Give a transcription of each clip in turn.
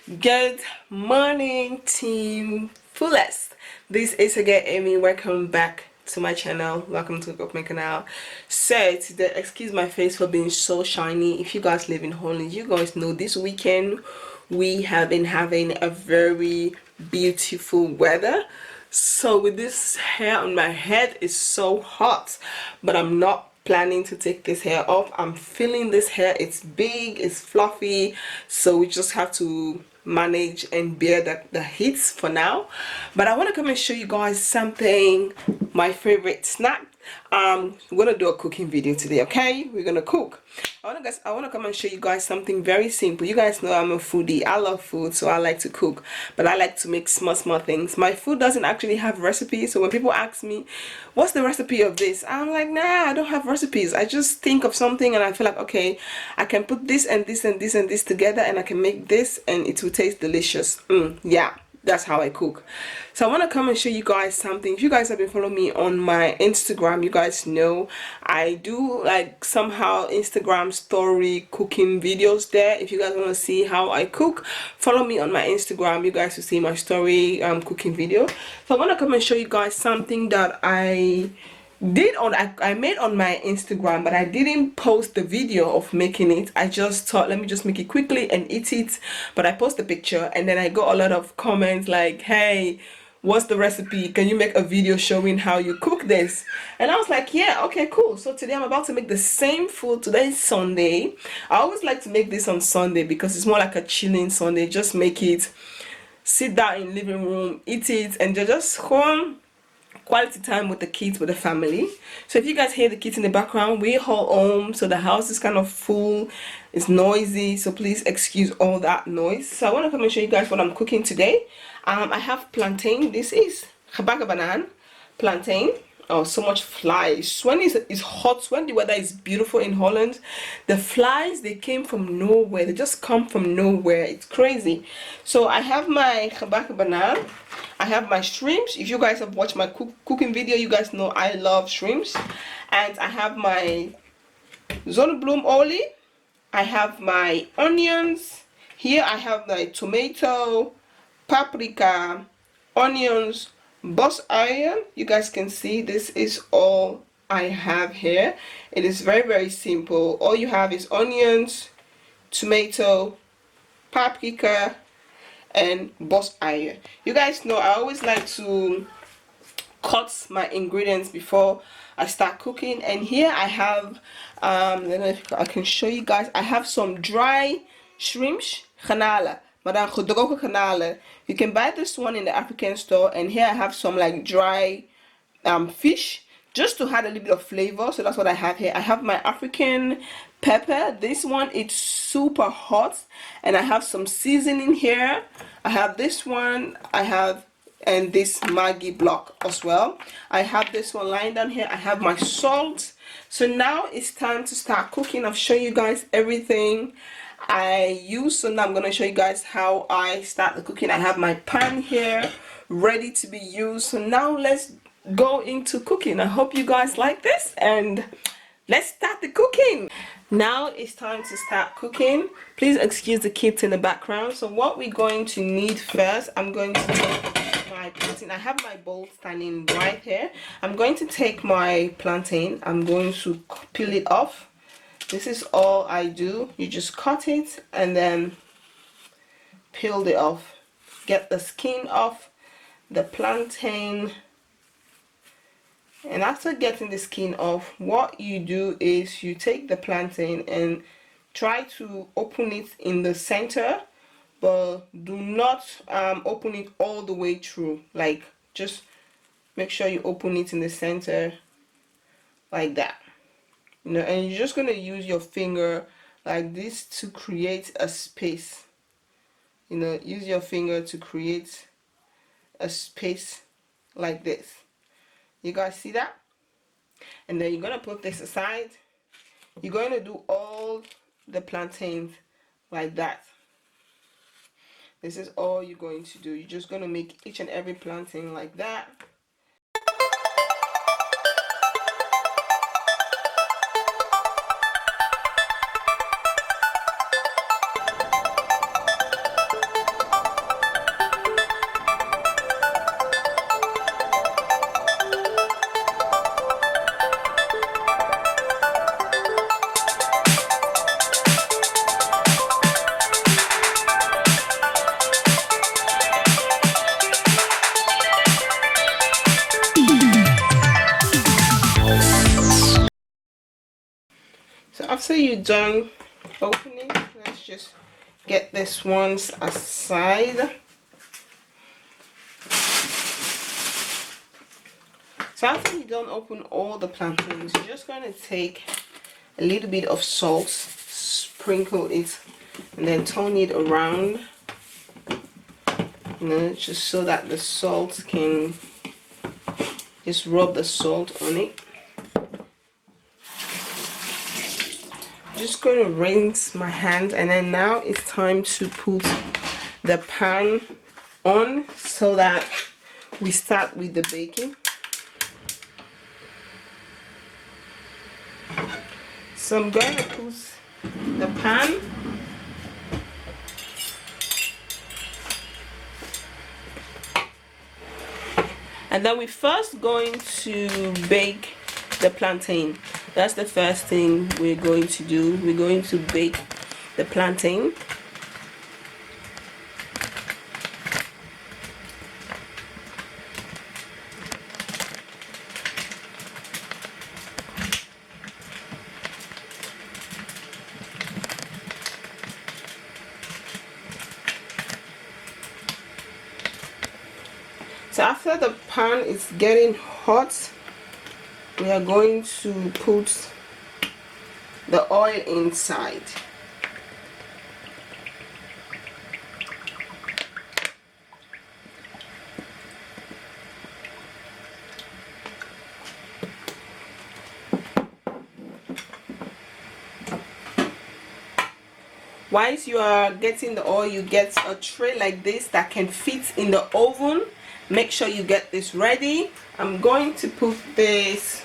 Good morning, Team Fullest. This is again Amy. Welcome back to my channel. Welcome to my canal. So today, excuse my face for being so shiny. If you guys live in Holland, you guys know this weekend we have been having a very beautiful weather. So with this hair on my head, it's so hot, but I'm not planning to take this hair off. I'm feeling this hair, it's big, it's fluffy, so we just have to manage and bear the heat for now. But I want to come and show you guys something, my favorite snack. We're gonna do a cooking video today. Okay, we're gonna cook. I want to come and show you guys something very simple. You guys know I'm a foodie. I love food, so I like to cook, but I like to make small things. My food doesn't actually have recipes, so when people ask me what's the recipe of this, I'm like, nah, I don't have recipes. I just think of something and I feel like, okay, I can put this and this and this and this together and I can make this and it will taste delicious. Yeah, that's how I cook. So I want to come and show you guys something. If you guys have been following me on my Instagram, you guys know I do like somehow Instagram story cooking videos there. If you guys want to see how I cook, follow me on my Instagram. You guys will see my story cooking video. So I want to come and show you guys something that I made on my Instagram, but I didn't post the video of making it. I just thought, let me just make it quickly and eat it. But I post the picture and then I got a lot of comments like, hey, what's the recipe? Can you make a video showing how you cook this? And I was like, yeah, okay, cool. So today I'm about to make the same food. Today is Sunday. I always like to make this on Sunday because it's more like a chilling Sunday. Just make it, sit down in living room, eat it, and just home quality time with the kids, with the family. So if you guys hear the kids in the background, we're all home, so the house is kind of full, it's noisy, so please excuse all that noise. So I want to come and show you guys what I'm cooking today. I have plantain. This is habaka banana plantain. Oh, so much flies when it's hot, when the weather is beautiful in Holland, the flies, they came from nowhere. They just come from nowhere. It's crazy. So I have my habaka banana, I have my shrimps. If you guys have watched my cooking video, you guys know I love shrimps. And I have my zonnebloem olie, I have my onions. Here I have my tomato, paprika, onions, bus iron. You guys can see this is all I have here. It is very simple. All you have is onions, tomato, paprika, and bus iron. You guys know I always like to cut my ingredients before I start cooking. And here I have I don't know if I can show you guys. I have some dry shrimps, canala. Madame gedroogde kanalen. You can buy this one in the African store, and here I have some like dry fish, just to add a little bit of flavor. So that's what I have here. I have my African pepper. This one, it's super hot, and I have some seasoning here. I have this one, and this Maggi block as well. I have this one lying down here. I have my salt. So now it's time to start cooking. I'll show you guys everything I use. So now I'm going to show you guys how I start the cooking. I have my pan here ready to be used. So now let's go into cooking. I hope you guys like this, and let's start the cooking. Now it's time to start cooking. Please excuse the kids in the background. So what we're going to need first, I'm going to take my plantain. I have my bowl standing right here. I'm going to take my plantain. I'm going to peel it off. This is all I do. You just cut it and then peel it off. Get the skin off the plantain. And after getting the skin off, what you do is you take the plantain and try to open it in the center, but do not open it all the way through. Like, just make sure you open it in the center like that. You know, and you're just going to use your finger like this to create a space. You know, use your finger to create a space like this. You guys see that? And then you're going to put this aside. You're going to do all the plantains like that. This is all you're going to do. You're just going to make each and every plantain like that. after you're done opening, let's just get this ones aside. So after you don't open all the plantains, you're just going to take a little bit of salt, sprinkle it, and then turn it around, you know, just so that the salt can just rub the salt on it. Just going to rinse my hand, and then now it's time to put the pan on so that we start with the baking. So I'm going to put the pan and then we're first going to bake the plantain. That's the first thing we're going to do. We're going to bake the plantain. So after the pan is getting hot, we are going to put the oil inside. Once you are getting the oil, you get a tray like this that can fit in the oven. Make sure you get this ready. I'm going to put this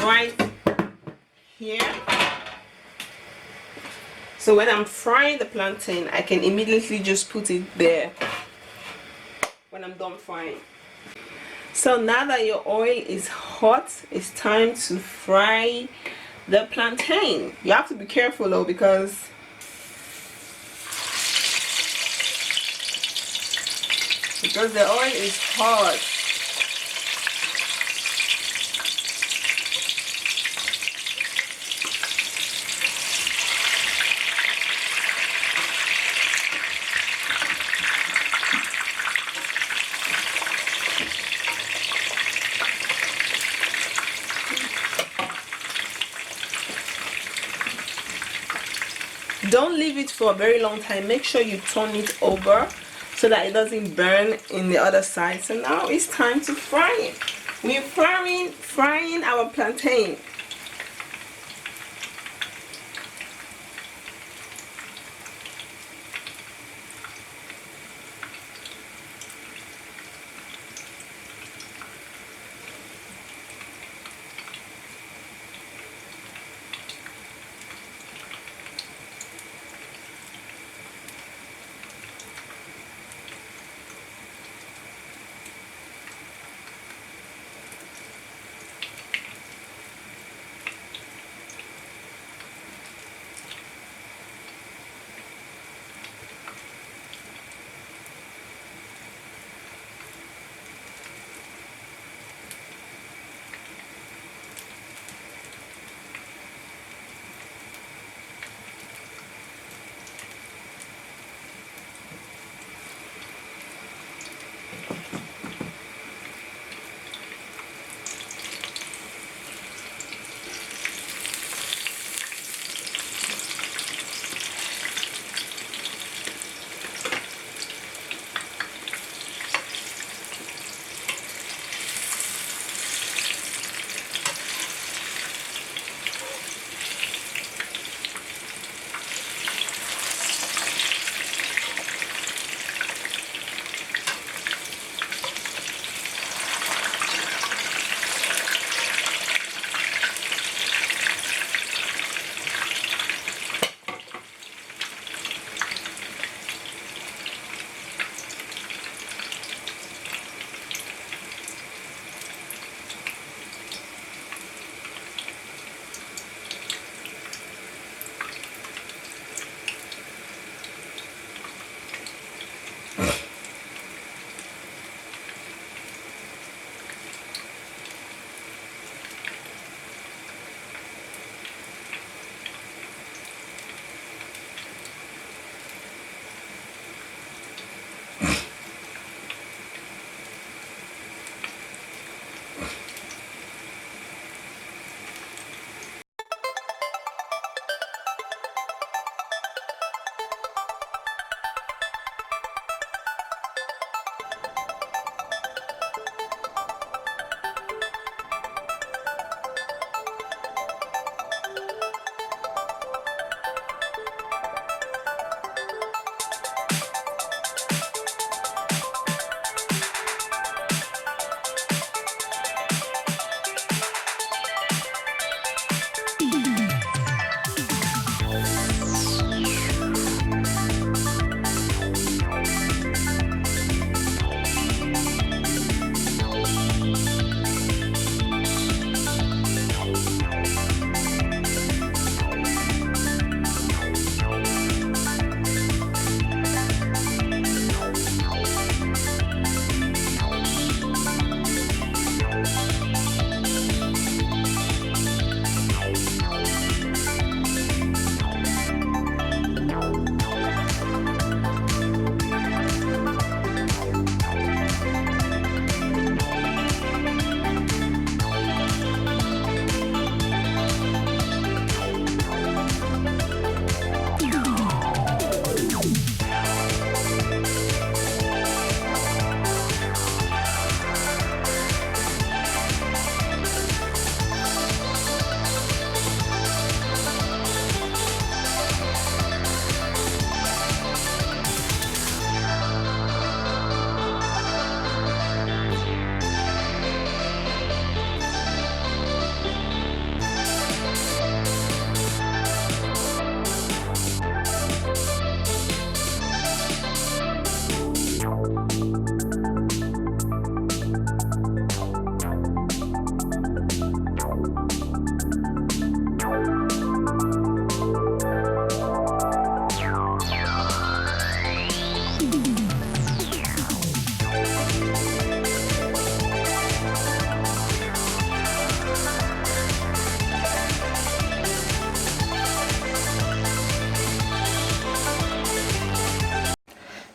right here, so when I'm frying the plantain, I can immediately just put it there when I'm done frying. So now that your oil is hot, it's time to fry the plantain. You have to be careful though, because the oil is hot. Don't leave it for a very long time. Make sure you turn it over so that it doesn't burn in the other side. So now it's time to fry it. We're frying our plantain.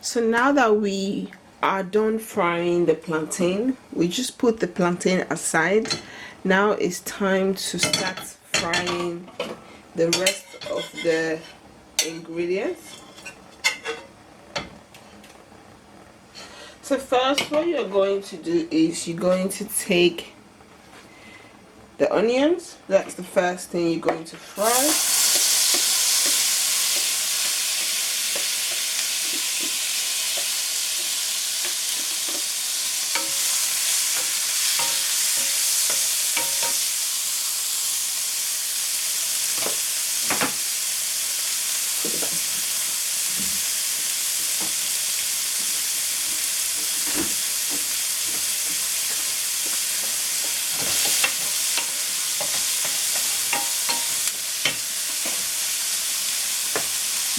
So now that we are done frying the plantain, we just put the plantain aside. Now it's time to start frying the rest of the ingredients. So first, what you're going to do is you're going to take the onions. That's the first thing you're going to fry.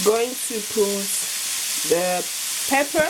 Going to put the pepper,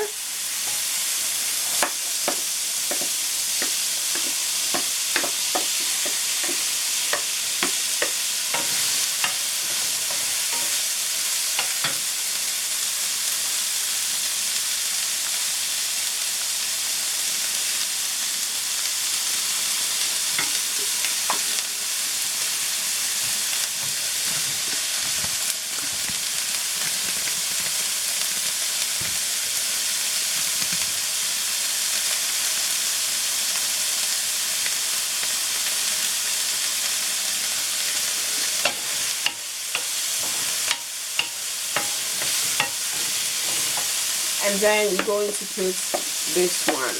and then you're going to put this one.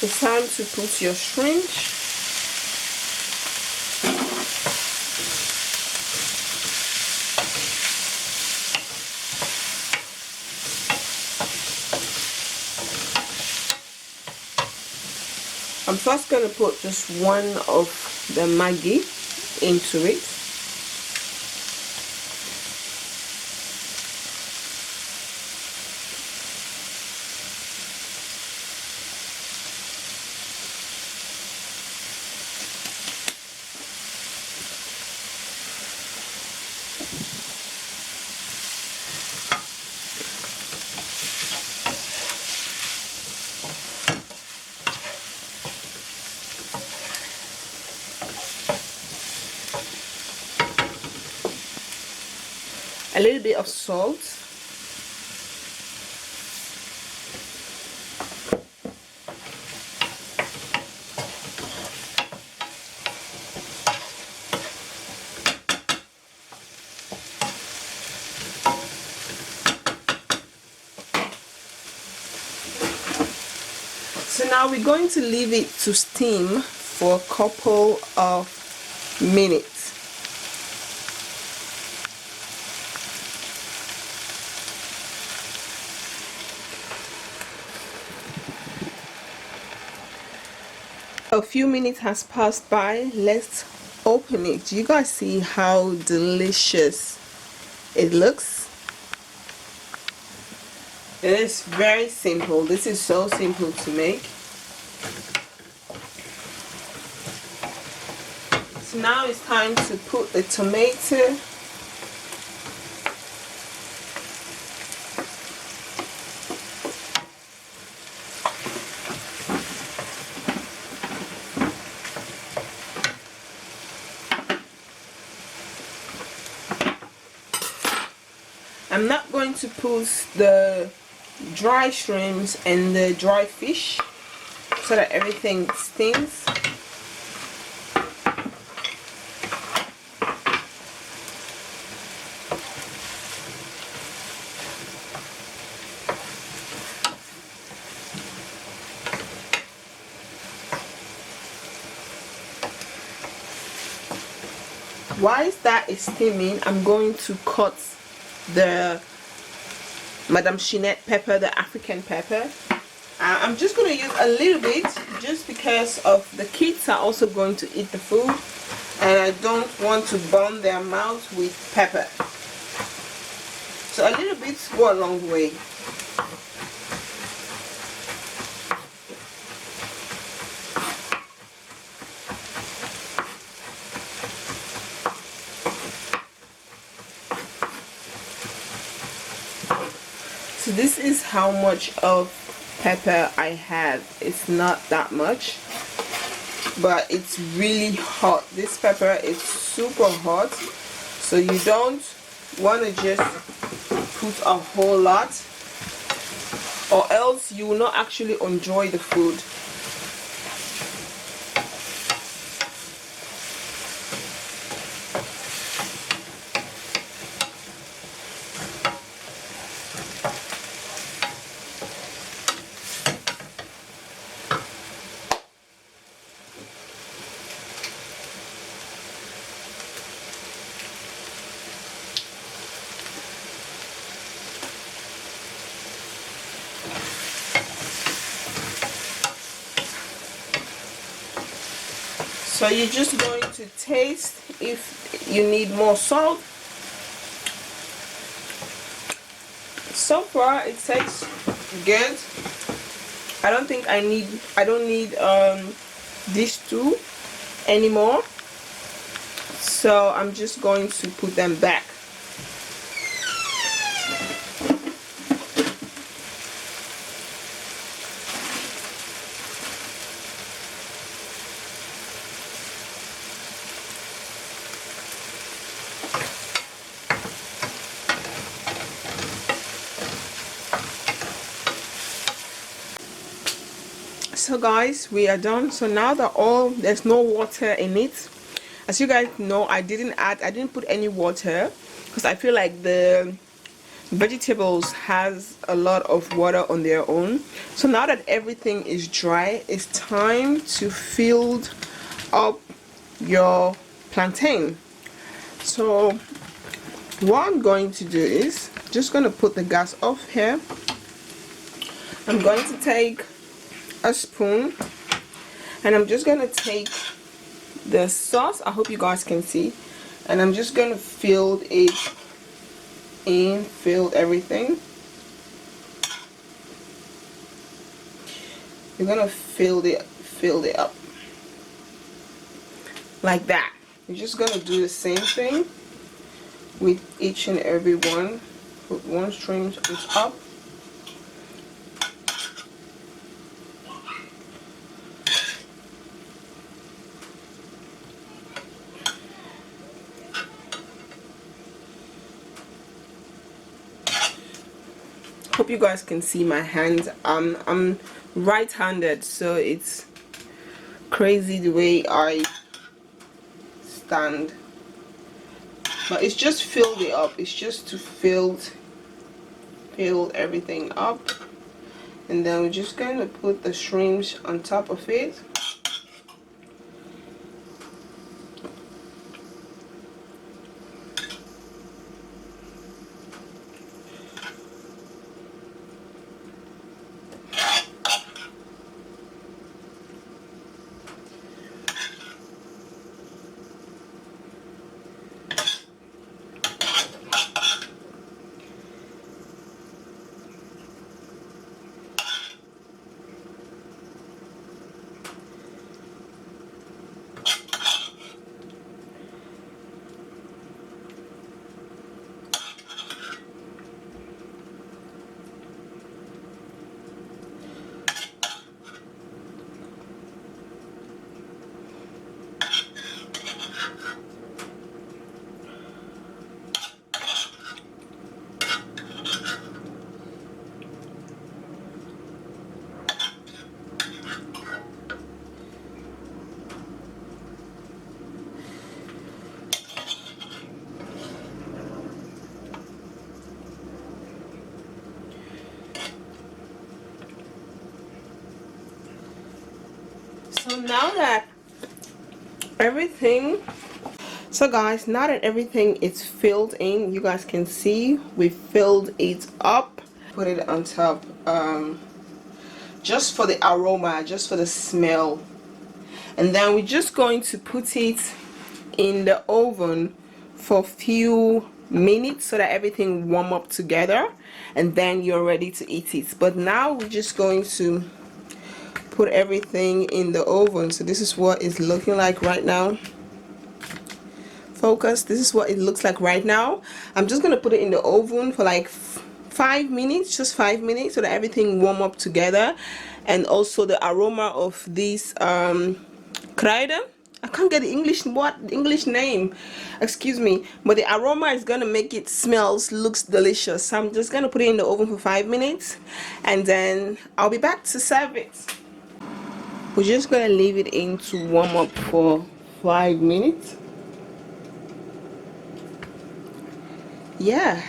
It's time to put your shrimp. I'm first going to put just one of the Maggi into it. A little bit of salt, so now we're going to leave it to steam for a couple of minutes. A few minutes has passed by. Let's open it. You guys see how delicious it looks? It is very simple. This is so simple to make. So now it's time to put the tomato. I'm not going to put the dry shrimps and the dry fish so that everything stings. While that is steaming, I'm going to cut the Madame Chinette pepper, the African pepper. I'm just going to use a little bit just because of the kids are also going to eat the food, and I don't want to burn their mouth with pepper. So a little bit go a long way. So this is how much of pepper I have. It's not that much, but it's really hot. This pepper is super hot, so you don't want to just put a whole lot, or else you will not actually enjoy the food. So you're just going to taste if you need more salt. So far it tastes good. I don't think I don't need these two anymore. So I'm just going to put them back. So guys, we are done. So now that there's no water in it, as you guys know, I didn't put any water because I feel like the vegetables has a lot of water on their own. So now that everything is dry, it's time to fill up your plantain. So what I'm going to do is just going to put the gas off here. I'm going to take a spoon, and I'm just going to take the sauce. I hope you guys can see, and I'm just going to fill it in, fill everything. You're going to fill it up like that. You're just going to do the same thing with each and every one. Put one stream on top. Hope you guys can see my hands. I'm right-handed, so it's crazy the way I stand. But it's just filled it up. It's just to fill everything up, and then we're just going to put the shrimps on top of it. So now that everything, so guys, now that everything is filled in, you guys can see we filled it up. Put it on top. just for the aroma, just for the smell. And then we're just going to put it in the oven for a few minutes so that everything warm up together, and then you're ready to eat it. But now we're just going to put everything in the oven. So this is what it's looking like right now. Focus. This is what it looks like right now. I'm just gonna put it in the oven for like 5 minutes, just 5 minutes, so that everything warm up together, and also the aroma of these kruiden. I can't get the English name, excuse me, but the aroma is gonna make it looks delicious. So I'm just gonna put it in the oven for 5 minutes, and then I'll be back to serve it. We're just gonna leave it in to warm up for 5 minutes. Yeah,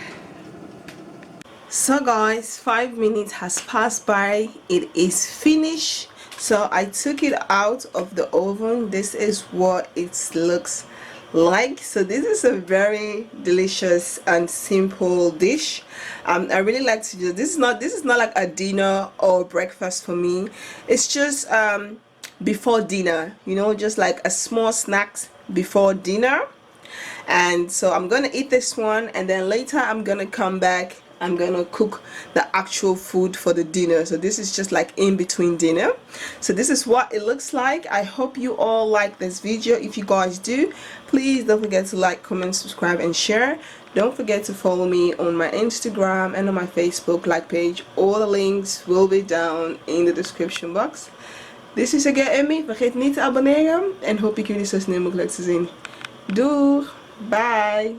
so guys, 5 minutes has passed by. It is finished. So I took it out of the oven. This is what it looks like. So this is a very delicious and simple dish. I really like to do this. Is not like a dinner or breakfast for me. It's just before dinner, you know, just like a small snacks before dinner. And so I'm gonna eat this one, and then later I'm gonna come back. I'm gonna cook the actual food for the dinner. So this is just like in between dinner. So this is what it looks like. I hope you all like this video. If you guys do, please don't forget to like, comment, subscribe, and share. Don't forget to follow me on my Instagram and on my Facebook page. All the links will be down in the description box. This is again Emmy. Vergeet niet te abonneren en hoop ik jullie zo snel mogelijk te zien. Doeg! Bye!